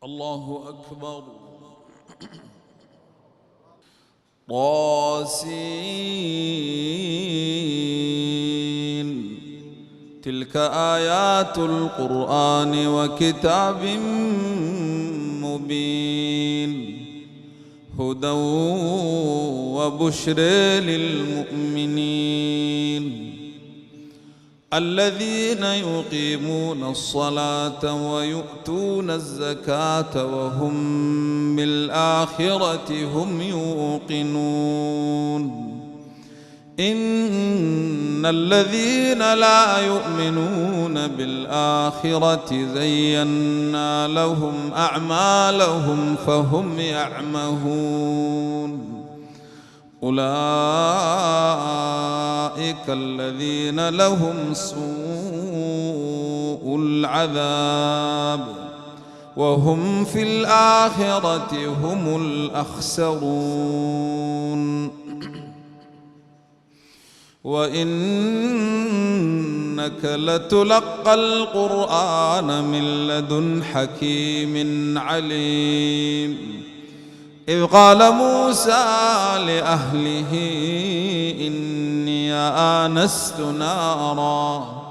الله أكبر. طاسين. تلك آيات القرآن وكتاب مبين هدى وبشر للمؤمنين الذين يقيمون الصلاة ويؤتون الزكاة وهم بالآخرة هم يوقنون إن الذين لا يؤمنون بالآخرة زينا لهم أعمالهم فهم يعمهون أولئك الذين لهم سوء العذاب وهم في الآخرة هم الأخسرون وإنك لتلقى القرآن من لدن حكيم عليم إذ قال موسى لأهله إني آنست نارا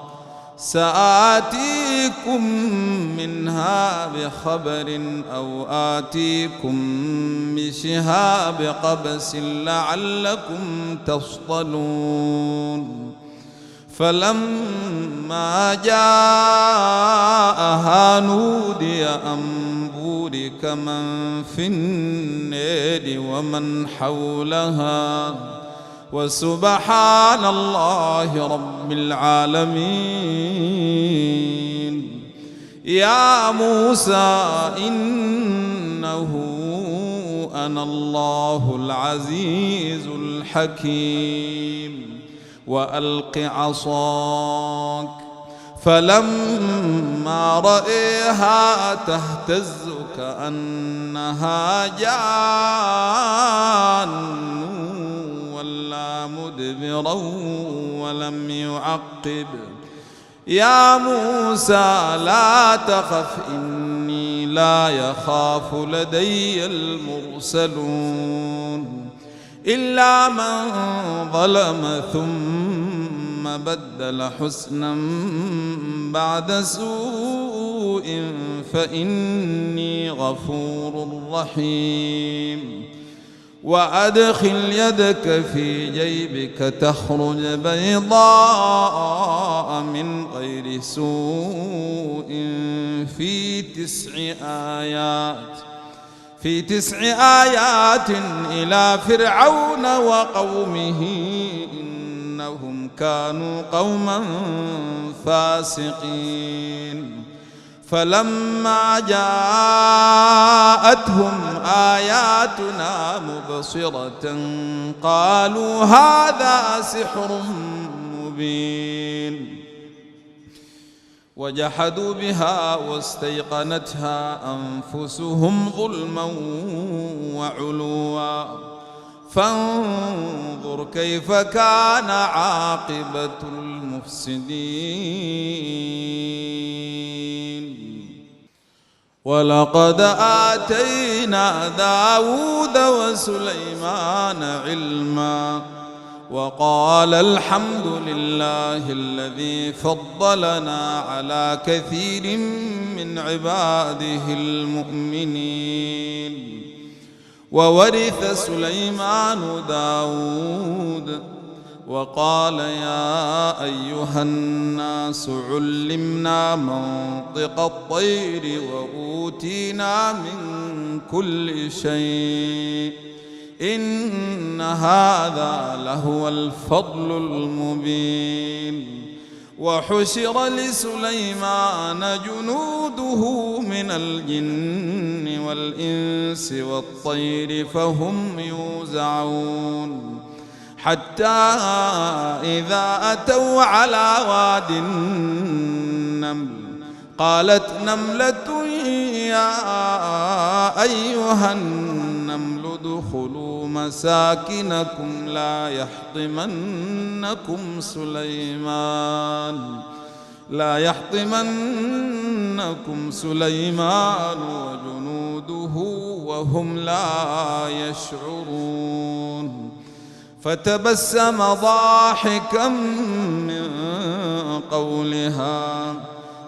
سآتيكم منها بخبر أو آتيكم بشهاب قبس لعلكم تصطلون فلما جاءها نودي أن بورك من في النار ومن حولها وسبحان الله رب العالمين يا موسى إنه أنا الله العزيز الحكيم وألق عصاك فلما رأيها تهتز كأنها جان ولا مدبرا ولم يعقب يا موسى لا تخف إني لا يخاف لدي المرسلون إلا من ظلم ثم بدل حسنا بعد سوء فإني غفور رحيم وأدخل يدك في جيبك تخرج بيضاء من غير سوء في تسع آيات إلى فرعون وقومه إنهم كانوا قوما فاسقين فلما جاءتهم آياتنا مبصرة قالوا هذا سحر مبين وجحدوا بها واستيقنتها أنفسهم ظلما وعلوا فانظر كيف كان عاقبة المفسدين ولقد آتينا داود وسليمان علما وقال الحمد لله الذي فضلنا على كثير من عباده المؤمنين وورث سليمان داود وقال يا أيها الناس علمنا منطق الطير وأوتينا من كل شيء إن هذا لهو الفضل المبين وحشر لسليمان جنوده من الجن والإنس والطير فهم يوزعون حتى إذا أتوا على واد النمل قالت نملة يا أيها النمل ادخلوا مساكنكم لا يحطمنكم سليمان لا يحطمنكم سليمان وجنوده وهم لا يشعرون. فتبسم ضاحكا من قولها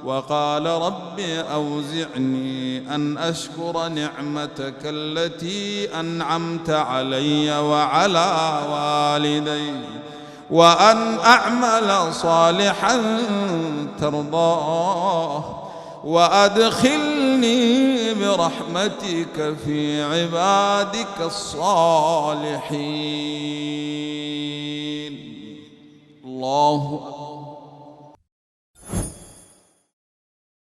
وقال رب أوزعني أن أشكر نعمتك التي أنعمت علي وعلى والدي وأن أعمل صالحا ترضاه وأدخلني برحمتك في عبادك الصالحين. الله أكبر.